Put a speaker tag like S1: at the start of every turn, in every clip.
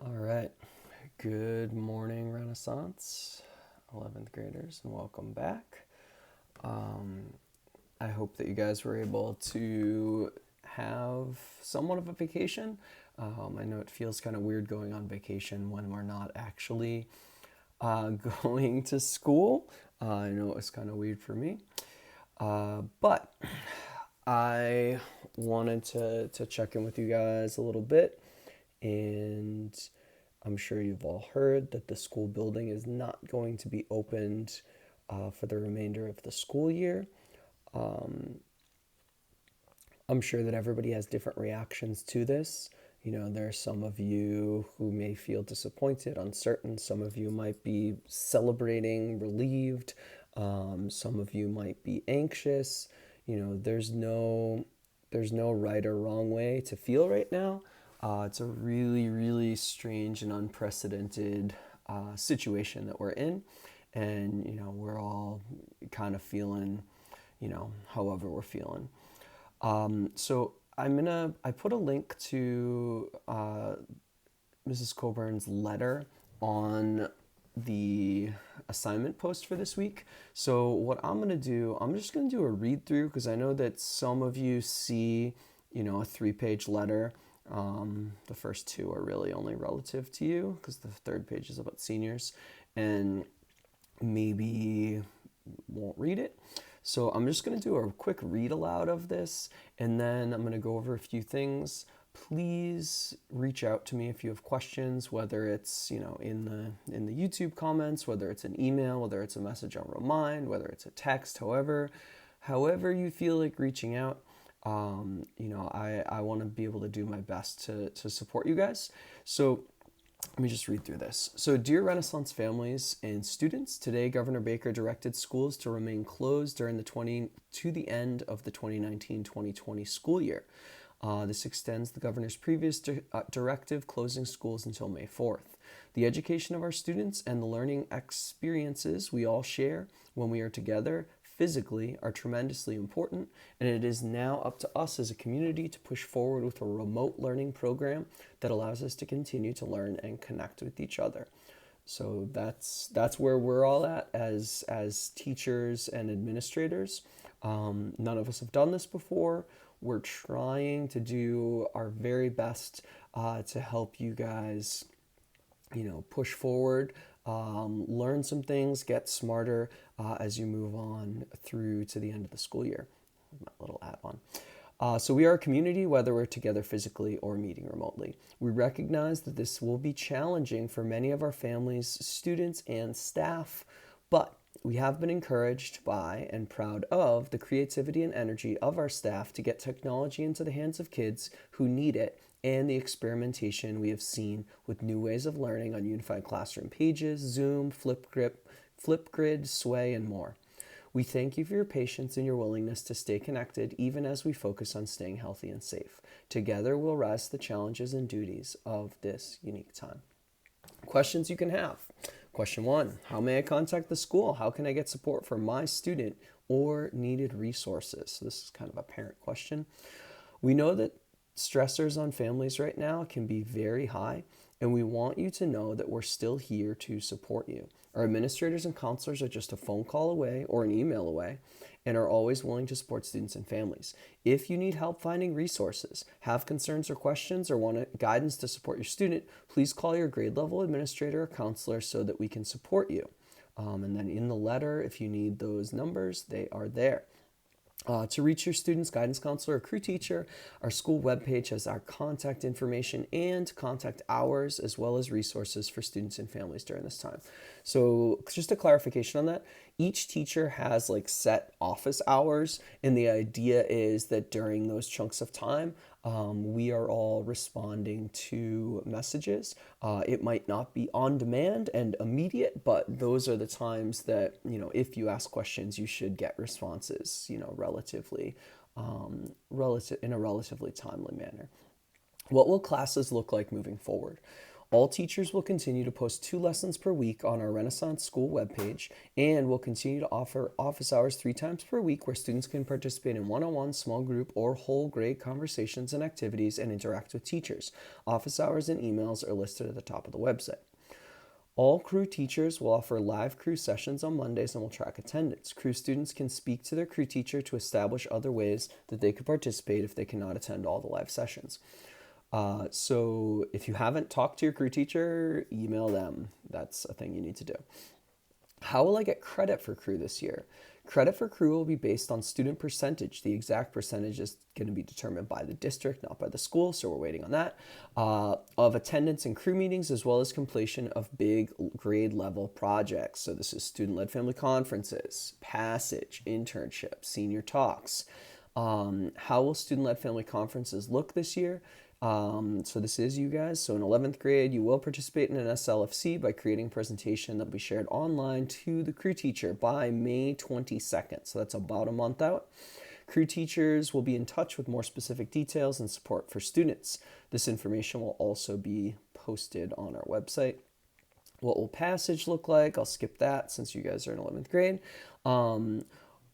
S1: All right. Good morning, Renaissance, 11th graders, and welcome back. Um, I hope that you guys were able to have somewhat of a vacation. I know it feels kind of weird going on vacation when we're not actually going to school. I know it was kind of weird for me. But I wanted to check in with you guys a little bit, and I'm sure you've all heard that the school building is not going to be opened for the remainder of the school year. I'm sure that everybody has different reactions to this. You know, there are some of you who may feel disappointed, uncertain. Some of you might be celebrating, relieved. Some of you might be anxious. You know, there's no right or wrong way to feel right now. It's a really, really strange and unprecedented situation that we're in, and we're all kind of feeling, however we're feeling. So I put a link to Mrs. Coburn's letter on the assignment post for this week. So what I'm gonna do, I'm just gonna do a read through because I know that some of you see, a 3-page letter. The first two are really only relative to you because the third page is about seniors, and maybe won't read it. So I'm just going to do a quick read aloud of this, and then I'm going to go over a few things. Please reach out to me if you have questions, whether it's in the YouTube comments, whether it's an email, whether it's a message on Remind, whether it's a text, however you feel like reaching out. I want to be able to do my best to support you guys. So let me just read through this. So, dear Renaissance families and students, today Governor Baker directed schools to remain closed during the end of the 2019-2020 school year. This extends the governor's previous directive closing schools until May 4th. The education of our students and the learning experiences we all share when we are together physically are tremendously important, and it is now up to us as a community to push forward with a remote learning program that allows us to continue to learn and connect with each other. So that's where we're all at as teachers and administrators. None of us have done this before. We're trying to do our very best to help you guys, push forward, learn some things, get smarter as you move on through to the end of the school year. My little add on. So we are a community, whether we're together physically or meeting remotely. We recognize that this will be challenging for many of our families, students, and staff, but we have been encouraged by and proud of the creativity and energy of our staff to get technology into the hands of kids who need it, and the experimentation we have seen with new ways of learning on Unified Classroom Pages, Zoom, Flipgrid, Sway, and more. We thank you for your patience and your willingness to stay connected even as we focus on staying healthy and safe. Together, we'll rise to the challenges and duties of this unique time. Questions you can have. Question 1, how may I contact the school? How can I get support for my student or needed resources? So this is kind of a parent question. We know that stressors on families right now can be very high, and we want you to know that we're still here to support you. Our administrators and counselors are just a phone call away or an email away and are always willing to support students and families. If you need help finding resources, have concerns or questions, or want guidance to support your student, please call your grade level administrator or counselor so that we can support you. And then in the letter, if you need those numbers, they are there. To reach your students, guidance counselor, or crew teacher, our school webpage has our contact information and contact hours, as well as resources for students and families during this time. So just a clarification on that, each teacher has like set office hours, and the idea is that during those chunks of time, we are all responding to messages. It might not be on demand and immediate, but those are the times that, if you ask questions, you should get responses, in a relatively timely manner. What will classes look like moving forward? All teachers will continue to post 2 lessons per week on our Renaissance School webpage, and will continue to offer office hours 3 times per week where students can participate in one-on-one, small group, or whole grade conversations and activities and interact with teachers. Office hours and emails are listed at the top of the website. All crew teachers will offer live crew sessions on Mondays and will track attendance. Crew students can speak to their crew teacher to establish other ways that they could participate if they cannot attend all the live sessions. So if you haven't talked to your crew teacher, email them. That's a thing you need to do. How will I get credit for crew this year? Credit for crew will be based on student percentage. The exact percentage is going to be determined by the district, not by the school, so we're waiting on that. Of attendance in crew meetings, as well as completion of big grade level projects. So this is student-led family conferences, passage, internships, senior talks. How will student-led family conferences look this year? So this is you guys. So in 11th grade, you will participate in an SLFC by creating a presentation that will be shared online to the crew teacher by May 22nd. So that's about a month out. Crew teachers will be in touch with more specific details and support for students. This information will also be posted on our website. What will passage look like? I'll skip that since you guys are in 11th grade.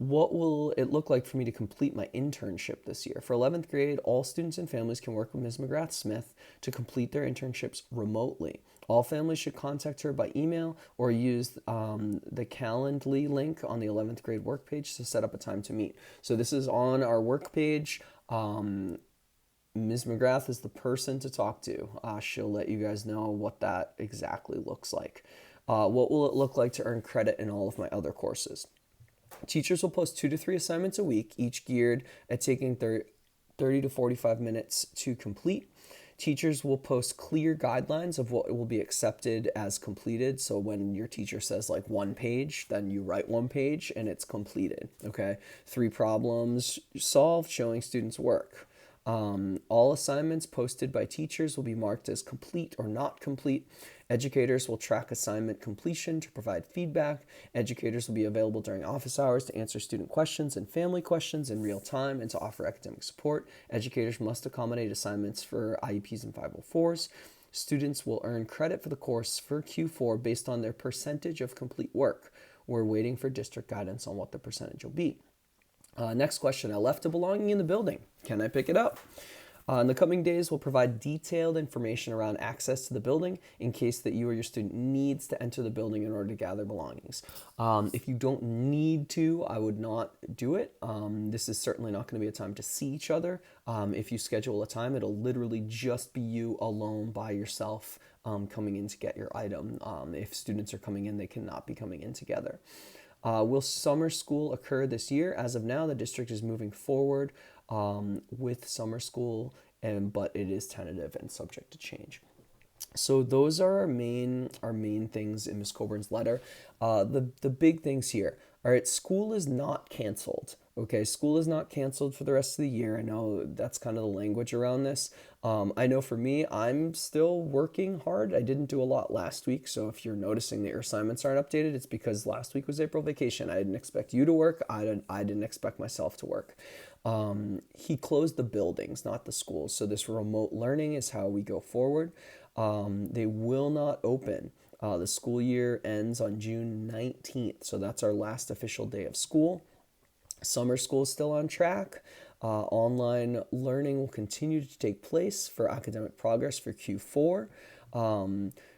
S1: What will it look like for me to complete my internship this year? For 11th grade, all students and families can work with Ms. McGrath-Smith to complete their internships remotely. All families should contact her by email or use the Calendly link on the 11th grade work page to set up a time to meet. So this is on our work page. Ms. McGrath is the person to talk to. She'll let you guys know what that exactly looks like. What will it look like to earn credit in all of my other courses? Teachers will post 2 to 3 assignments a week, each geared at taking 30 to 45 minutes to complete. Teachers will post clear guidelines of what will be accepted as completed. So when your teacher says like 1 page, then you write 1 page and it's completed. Okay. 3 problems solved, showing students work. All assignments posted by teachers will be marked as complete or not complete. Educators will track assignment completion to provide feedback. Educators will be available during office hours to answer student questions and family questions in real time and to offer academic support. Educators must accommodate assignments for IEPs and 504s. Students will earn credit for the course for Q4 based on their percentage of complete work. We're waiting for district guidance on what the percentage will be. Next question, I left a belonging in the building. Can I pick it up? In the coming days, we'll provide detailed information around access to the building in case that you or your student needs to enter the building in order to gather belongings. If you don't need to, I would not do it. This is certainly not going to be a time to see each other. If you schedule a time, it'll literally just be you alone by yourself coming in to get your item. If students are coming in, they cannot be coming in together. Will summer school occur this year? As of now, the district is moving forward with summer school, but it is tentative and subject to change. So those are our main things in Ms. Coburn's letter. The big things here. All right, school is not canceled. Okay, school is not canceled for the rest of the year. I know that's kind of the language around this. I know for me, I'm still working hard. I didn't do a lot last week, so if you're noticing that your assignments aren't updated, it's because last week was April vacation. I didn't expect you to work. I didn't expect myself to work. He closed the buildings, not the schools. So this remote learning is how we go forward. They will not open. The school year ends on June 19th, so that's our last official day of school. Summer school is still on track. Online learning will continue to take place for academic progress for Q4.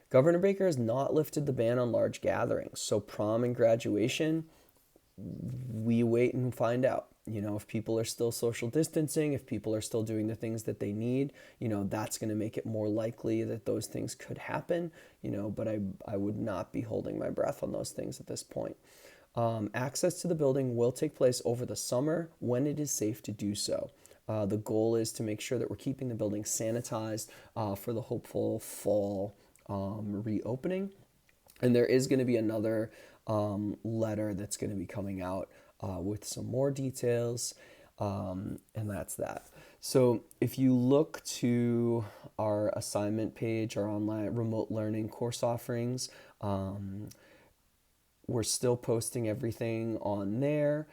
S1: Governor Baker has not lifted the ban on large gatherings, so prom and graduation, we wait and find out. You know, if people are still social distancing, if people are still doing the things that they need, you know, that's going to make it more likely that those things could happen, you know, but I would not be holding my breath on those things at this point. Access to the building will take place over the summer when it is safe to do so. The goal is to make sure that we're keeping the building sanitized for the hopeful fall reopening. And there is going to be another letter that's going to be coming out with some more details, and that's that. So if you look to our assignment page, our online remote learning course offerings, we're still posting everything on there.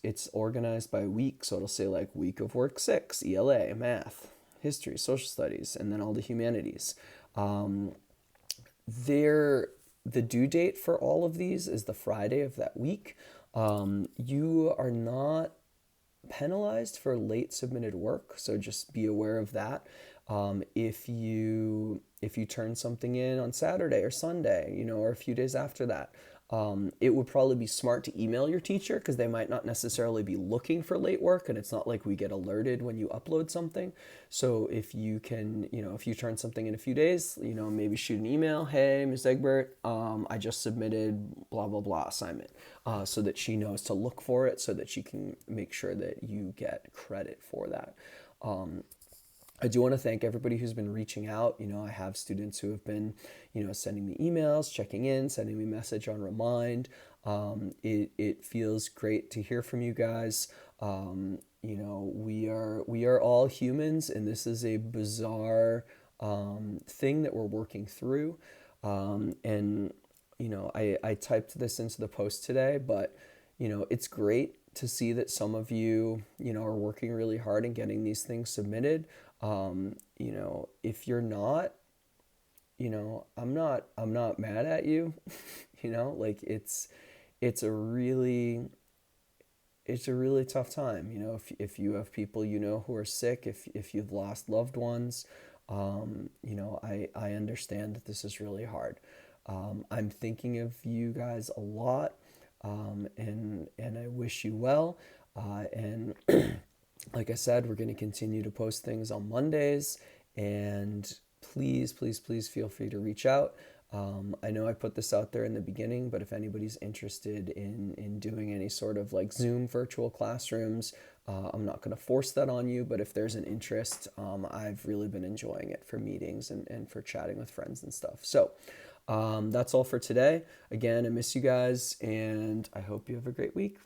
S1: It's organized by week, so it'll say like week of work 6, ELA, math, history, social studies, and then all the humanities. Um, they're the due date for all of these is the Friday of that week. You are not penalized for late submitted work, so just be aware of that. If you turn something in on Saturday or Sunday, or a few days after that, it would probably be smart to email your teacher because they might not necessarily be looking for late work, and it's not like we get alerted when you upload something. So if you can, if you turn something in a few days, maybe shoot an email, hey, Ms. Egbert, I just submitted blah, blah, blah assignment, so that she knows to look for it so that she can make sure that you get credit for that. I do want to thank everybody who's been reaching out. I have students who have been, sending me emails, checking in, sending me message on Remind. It feels great to hear from you guys. We are all humans, and this is a bizarre thing that we're working through. And I typed this into the post today, but it's great to see that some of you, are working really hard and getting these things submitted. If you're not, I'm not mad at you. Like it's a really it's a really tough time. If you have people who are sick, if you've lost loved ones, I understand that this is really hard. I'm thinking of you guys a lot, and I wish you well. And like I said, we're going to continue to post things on Mondays, and please, please, please feel free to reach out. I know I put this out there in the beginning, but if anybody's interested in doing any sort of like Zoom virtual classrooms, I'm not going to force that on you, but if there's an interest, I've really been enjoying it for meetings and for chatting with friends and stuff. So that's all for today. Again, I miss you guys, and I hope you have a great week.